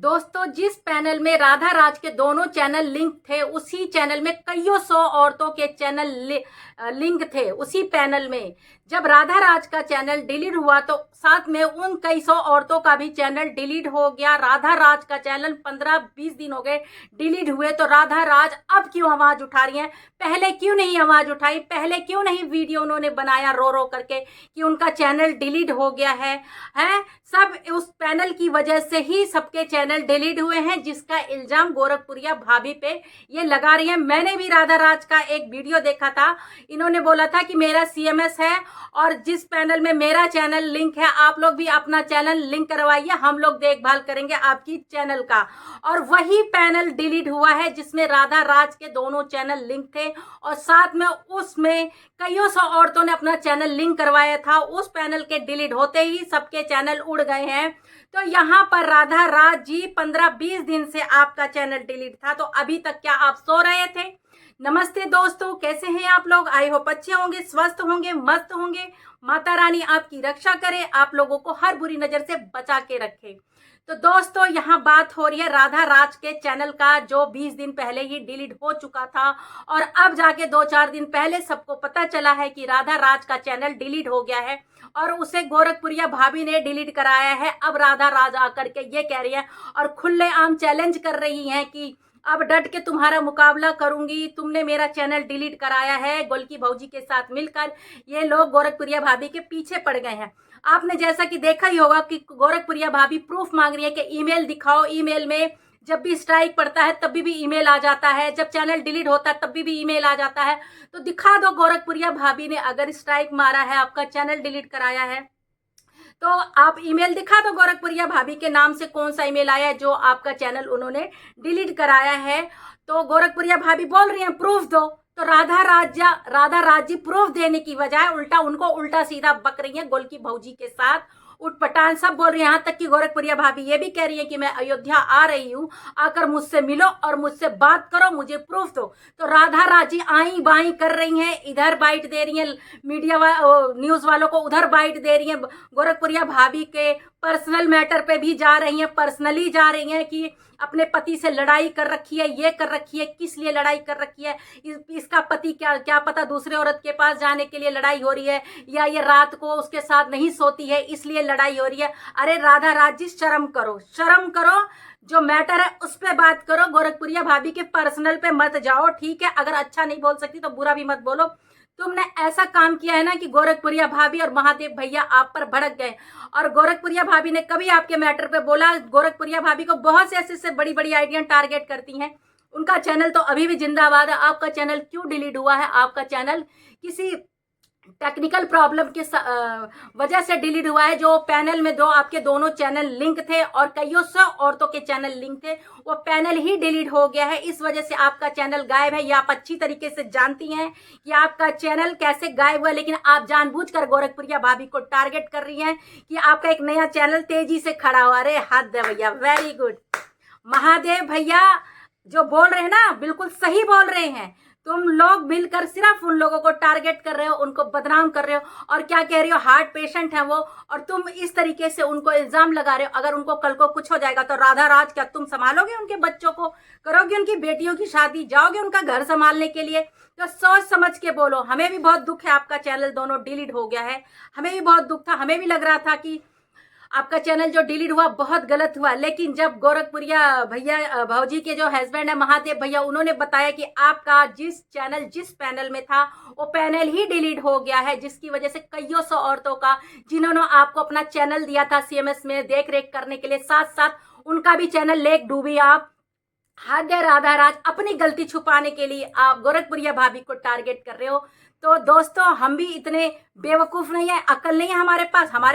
दोस्तों, जिस पैनल में राधा राज के दोनों चैनल लिंक थे, उसी चैनल में कईयों सौ औरतों के चैनल लिंक थे। उसी पैनल में जब राधा राज का चैनल डिलीट हुआ तो साथ में उन कई सौ औरतों का भी चैनल डिलीट हो गया। राधा राज का चैनल 15-20 दिन हो गए डिलीट हुए, तो राधा राज अब क्यों आवाज उठा रही हैं? पहले क्यों नहीं आवाज उठाई? पहले क्यों नहीं वीडियो उन्होंने बनाया रो रो करके कि उनका चैनल डिलीट हो गया है? सब उस पैनल की वजह से ही सबके चैनल डिलीट हुए हैं, जिसका इल्जाम गोरखपुरिया भाभी पे ये लगा रही है। मैंने भी राधा राज का एक वीडियो देखा था। इन्होंने बोला था कि मेरा सीएमएस है और जिस पैनल में मेरा चैनल लिंक है, आप लोग भी अपना चैनल लिंक करवाइए, हम लोग देखभाल करेंगे आपकी चैनल का। और वही पैनल डिलीट हुआ है जिसमें राधा राज के दोनों चैनल लिंक थे और साथ में उसमें कईयों सौ औरतों ने अपना चैनल लिंक करवाया था। उस पैनल के डिलीट होते ही सबके चैनल उड़ गए हैं। तो यहाँ पर राधा राज जी, 15-20 दिन से आपका चैनल डिलीट था, तो अभी तक क्या आप सो रहे थे? नमस्ते दोस्तों, कैसे हैं आप लोग? आई होप अच्छे होंगे, स्वस्थ होंगे, मस्त होंगे। माता रानी आपकी रक्षा करे, आप लोगों को हर बुरी नजर से बचा के रखे। तो दोस्तों, यहाँ बात हो रही है राधा राज के चैनल का, जो 20 दिन पहले ही डिलीट हो चुका था और अब जाके 2-4 दिन पहले सबको पता चला है कि राधा राज का चैनल डिलीट हो गया है और उसे गोरखपुरिया भाभी ने डिलीट कराया है। अब राधा राज आकर के ये कह रही है और खुलेआम चैलेंज कर रही हैं कि अब डट के तुम्हारा मुकाबला करूंगी, तुमने मेरा चैनल डिलीट कराया है। गोलकी भौजी के साथ मिलकर ये लोग गोरखपुरिया भाभी के पीछे पड़ गए हैं। आपने जैसा कि देखा ही होगा कि गोरखपुरिया भाभी प्रूफ मांग रही है कि ईमेल दिखाओ। ईमेल में जब भी स्ट्राइक पड़ता है तब भी ईमेल आ जाता है, जब चैनल डिलीट होता है तब भी ईमेल आ जाता है। तो दिखा दो गोरखपुरिया भाभी ने अगर स्ट्राइक मारा है, आपका चैनल डिलीट कराया है, तो आप ईमेल दिखा दो गोरखपुरिया भाभी के नाम से कौन सा ईमेल आया है जो आपका चैनल उन्होंने डिलीट कराया है। तो गोरखपुरिया भाभी बोल रही हैं प्रूफ दो, तो राधा राज जी प्रूफ देने की बजाय उनको उल्टा सीधा बक रही है गोलकी भौजी के साथ। उठपटांग सब बोल रही है। यहाँ तक कि गोरखपुरिया भाभी ये भी कह रही है कि मैं अयोध्या आ रही हूँ, आकर मुझसे मिलो और मुझसे बात करो, मुझे प्रूफ दो। तो राधा राजी आई बाई कर रही हैं, इधर बाइट दे रही हैं न्यूज वालों को, उधर बाइट दे रही हैं। गोरखपुरिया भाभी के पर्सनल मैटर पे भी जा रही हैं, पर्सनली जा रही हैं कि अपने पति से लड़ाई कर रखी है, ये कर रखी है, किस लिए लड़ाई कर रखी है, इसका पति क्या पता दूसरे औरत के पास जाने के लिए लड़ाई हो रही है, या ये रात को उसके साथ नहीं सोती है इसलिए लड़ाई हो रही है। अरे राधा राज जी, शर्म करो, शर्म करो। जो मैटर है उस पे बात करो, गोरखपुरिया भाभी के पर्सनल पे मत जाओ। ठीक है, अगर अच्छा नहीं बोल सकती तो बुरा भी मत बोलो। तुमने ऐसा काम किया है ना कि गोरखपुरिया भाभी और महादेव भैया आप पर भड़क गए। और गोरखपुरिया भाभी ने कभी आपके मैटर पे बोला? गोरखपुरिया भाभी को बहुत से ऐसे बड़ी बड़ी आइडिया टारगेट करती हैं। उनका चैनल तो अभी भी जिंदाबाद है। आपका चैनल क्यों डिलीट हुआ है? आपका चैनल किसी टेक्निकल प्रॉब्लम के वजह से डिलीट हुआ है। जो पैनल में आपके दोनों चैनल लिंक थे और कईयों सौ औरतों के चैनल लिंक थे, वो पैनल ही डिलीट हो गया है। इस वजह से आपका चैनल गायब है। ये आप अच्छी तरीके से जानती हैं कि आपका चैनल कैसे गायब हुआ, लेकिन आप जानबूझकर गोरखपुरिया भाभी को टारगेट कर रही हैं कि आपका एक नया चैनल तेजी से खड़ा हुआ। अरे हाथ दे भैया, वेरी गुड। महादेव भैया जो बोल रहे हैं ना, बिल्कुल सही बोल रहे हैं। तुम लोग मिलकर सिर्फ उन लोगों को टारगेट कर रहे हो, उनको बदनाम कर रहे हो और क्या कह रही हो, हार्ट पेशेंट है वो, और तुम इस तरीके से उनको इल्जाम लगा रहे हो। अगर उनको कल को कुछ हो जाएगा तो राधा राज, क्या तुम संभालोगे उनके बच्चों को? करोगे उनकी बेटियों की शादी? जाओगे उनका घर संभालने के लिए? तो सोच समझ के बोलो। हमें भी बहुत दुख है, आपका चैनल दोनों डिलीट हो गया है। हमें भी बहुत दुख था, हमें भी लग रहा था कि आपका चैनल जो डिलीट हुआ बहुत गलत हुआ। लेकिन जब गोरखपुरिया भैया भौजी के जो हस्बैंड है महादेव भैया, उन्होंने बताया कि आपका जिस पैनल में था वो पैनल ही डिलीट हो गया है, जिसकी वजह से कईयों सौ औरतों का, जिन्होंने आपको अपना चैनल दिया था सीएमएस में देख रेख करने के लिए, साथ साथ उनका भी चैनल लेक डूबी। आप हद है राधा राज, अपनी गलती छुपाने के लिए आप गोरखपुरिया भाभी को टारगेट कर रहे हो। तो दोस्तों, हम भी इतने बेवकूफ नहीं है, अकल नहीं है हमारे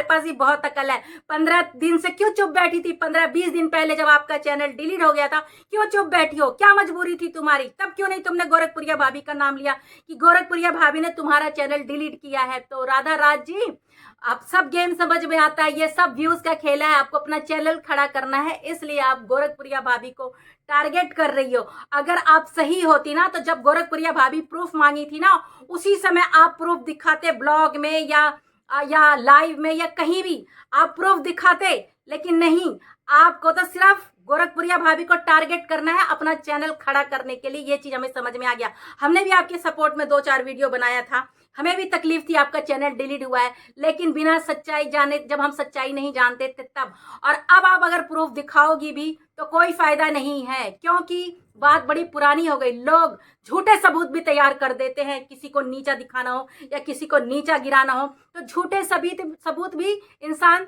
पास भी बहुत अकल है। 15 दिन से क्यों चुप बैठी थी? 15-20 दिन पहले जब आपका चैनल डिलीट हो गया था, क्यों चुप बैठी हो? क्या मजबूरी थी तुम्हारी? तब क्यों नहीं तुमने गोरखपुरिया भाभी का नाम लिया कि गोरखपुरिया भाभी ने तुम्हारा चैनल डिलीट किया है? तो राधा राज जी, आप सब गेम समझ में आता है, ये सब व्यूज का खेल है। आपको अपना चैनल खड़ा करना है, इसलिए आप गोरखपुरिया भाभी को टारगेट कर रही हो। अगर आप सही होती ना, तो जब गोरखपुरिया भाभी प्रूफ मांगी थी ना, उसी समय आप प्रूफ दिखाते, ब्लॉग में या लाइव में या कहीं भी आप प्रूफ दिखाते। लेकिन नहीं, आपको तो सिर्फ गोरख गोरखपुरिया भाभी को टारगेट करना है अपना चैनल खड़ा करने के लिए। ये चीज हमें समझ में आ गया। हमने भी आपके सपोर्ट में 2-4 वीडियो बनाया था, हमें भी तकलीफ थी, आपका चैनल डिलीट हुआ है, लेकिन बिना सच्चाई जाने, जब हम सच्चाई नहीं जानते थे तब। और अब आप अगर प्रूफ दिखाओगी भी तो कोई फायदा नहीं है, क्योंकि बात बड़ी पुरानी हो गई। लोग झूठे सबूत भी तैयार कर देते हैं, किसी को नीचा दिखाना हो या किसी को नीचा गिराना हो तो झूठे सबूत भी इंसान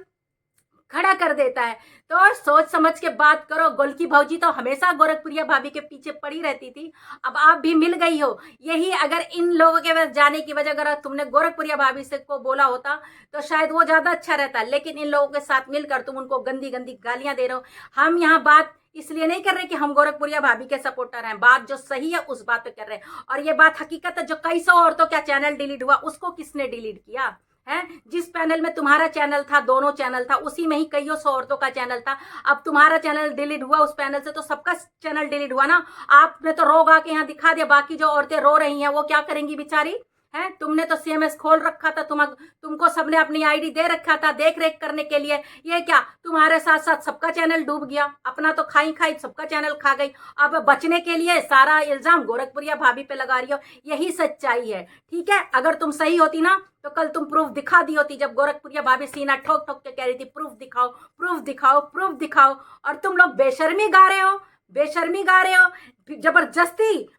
खड़ा कर देता है। तो सोच समझ के बात करो। गोलकी भौजी तो हमेशा गोरखपुरिया भाभी के पीछे पड़ी रहती थी, अब आप भी मिल गई हो। यही अगर इन लोगों के पास जाने की वजह अगर तुमने गोरखपुरिया भाभी से को बोला होता तो शायद वो ज्यादा अच्छा रहता, लेकिन इन लोगों के साथ मिलकर तुम उनको गंदी गंदी गालियां दे रहे हो। हम यहाँ बात इसलिए नहीं कर रहे कि हम गोरखपुरिया भाभी के सपोर्टर हैं, बात जो सही है उस बात पे कर रहे हैं। और ये बात हकीकत है, जो कई सौ औरतों का चैनल डिलीट हुआ उसको किसने डिलीट किया है? जिस पैनल में तुम्हारा चैनल था, दोनों चैनल था, उसी में ही कईयों सौ औरतों का चैनल था। अब तुम्हारा चैनल डिलीट हुआ उस पैनल से तो सबका चैनल डिलीट हुआ ना। आपने तो रोग आके यहाँ दिखा दिया, बाकी जो औरतें रो रही हैं वो क्या करेंगी बेचारी है? तुमने तो सीएमएस खोल रखा था, तुमको सबने अपनी आईडी दे रखा था देख रेख करने के लिए। ये क्या तुम्हारे साथ साथ सबका चैनल डूब गया? अपना तो खाई खाई सबका चैनल खा गई। अब बचने के लिए सारा इल्जाम गोरखपुरिया भाभी पे लगा रही हो, यही सच्चाई है। ठीक है, अगर तुम सही होती ना तो कल तुम प्रूफ दिखा दी होती, जब गोरखपुरिया भाभी सीना ठोक ठोक के कह रही थी प्रूफ दिखाओ, प्रूफ दिखाओ, प्रूफ दिखाओ। और तुम लोग बेशर्मी गा रहे हो, बेशर्मी गा रहे हो, जबरदस्ती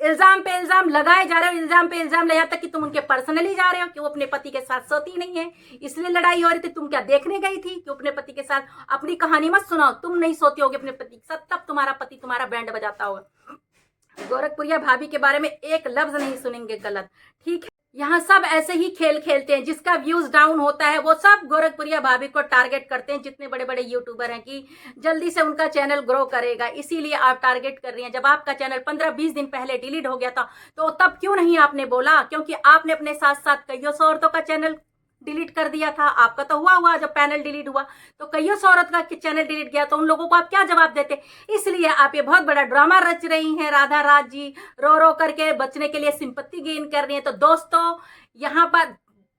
इल्जाम पे इल्जाम लगाए जा रहे हो, इल्जाम पे इल्जाम यहाँ तक कि तुम उनके पर्सनली जा रहे हो कि वो अपने पति के साथ सोती नहीं है, इसलिए लड़ाई हो रही थी। तुम क्या देखने गई थी कि अपने पति के साथ? अपनी कहानी मत सुनाओ, तुम नहीं सोती होगी अपने पति के साथ, तब तुम्हारा पति तुम्हारा बैंड बजाता होगा। गोरखपुरिया भाभी के बारे में एक लफ्ज नहीं सुनेंगे गलत, ठीक है? यहाँ सब ऐसे ही खेल खेलते हैं, जिसका व्यूज डाउन होता है वो सब गोरखपुरिया भाभी को टारगेट करते हैं। जितने बड़े बड़े यूट्यूबर हैं कि जल्दी से उनका चैनल ग्रो करेगा, इसीलिए आप टारगेट कर रही हैं। जब आपका चैनल 15-20 दिन पहले डिलीट हो गया था तो तब क्यों नहीं आपने बोला? क्योंकि आपने अपने साथ साथ कईयों सौ औरतों का चैनल डिलीट कर दिया था। आपका तो हुआ जब पैनल डिलीट हुआ तो कईयों सौ औरत का चैनल डिलीट गया, तो उन लोगों को आप क्या जवाब देते? इसलिए आप ये बहुत बड़ा ड्रामा रच रही हैं। राधा राज जी रो रो करके बचने के लिए सिंपत्ति गेन कर रही हैं। तो दोस्तों, यहाँ पर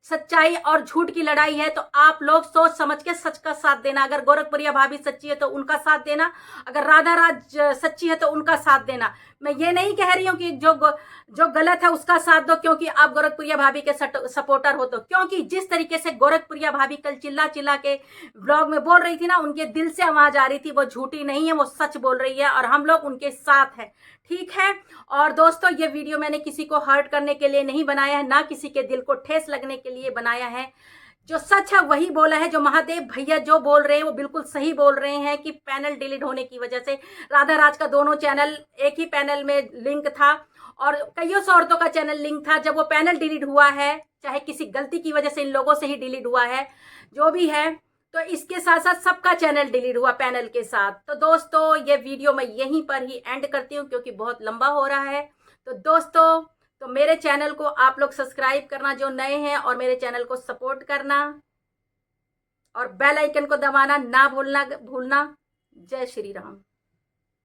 सच्चाई और झूठ की लड़ाई है, तो आप लोग सोच समझ के सच का साथ देना। अगर गोरखपुरिया भाभी सच्ची है तो उनका साथ देना, अगर राधा राज सच्ची है तो उनका साथ देना। मैं ये नहीं कह रही हूँ कि जो गलत है उसका साथ दो क्योंकि आप गोरखपुरिया भाभी के सपोर्टर हो, तो क्योंकि जिस तरीके से गोरखपुरिया भाभी कल चिल्ला चिल्ला के ब्लॉग में बोल रही थी ना, उनके दिल से आवाज आ रही थी, वो झूठी नहीं है, वो सच बोल रही है और हम लोग उनके साथ हैं, ठीक है? और दोस्तों, ये वीडियो मैंने किसी को हर्ट करने के लिए नहीं बनाया है, ना किसी के दिल को ठेस लगने के लिए बनाया है। जो सच है वही बोला है। जो महादेव भैया जो बोल रहे हैं वो बिल्कुल सही बोल रहे हैं कि पैनल डिलीट होने की वजह से राधा राज का दोनों चैनल एक ही पैनल में लिंक था और कईयों सौ औरतों का चैनल लिंक था। जब वो पैनल डिलीट हुआ है, चाहे किसी गलती की वजह से इन लोगों से ही डिलीट हुआ है, जो भी है, तो इसके साथ साथ सबका चैनल डिलीट हुआ पैनल के साथ। तो दोस्तों, ये वीडियो मैं यहीं पर ही एंड करती हूँ क्योंकि बहुत लंबा हो रहा है। तो दोस्तों, तो मेरे चैनल को आप लोग सब्सक्राइब करना जो नए हैं, और मेरे चैनल को सपोर्ट करना और बेल आइकन को दबाना ना भूलना। जय श्री राम।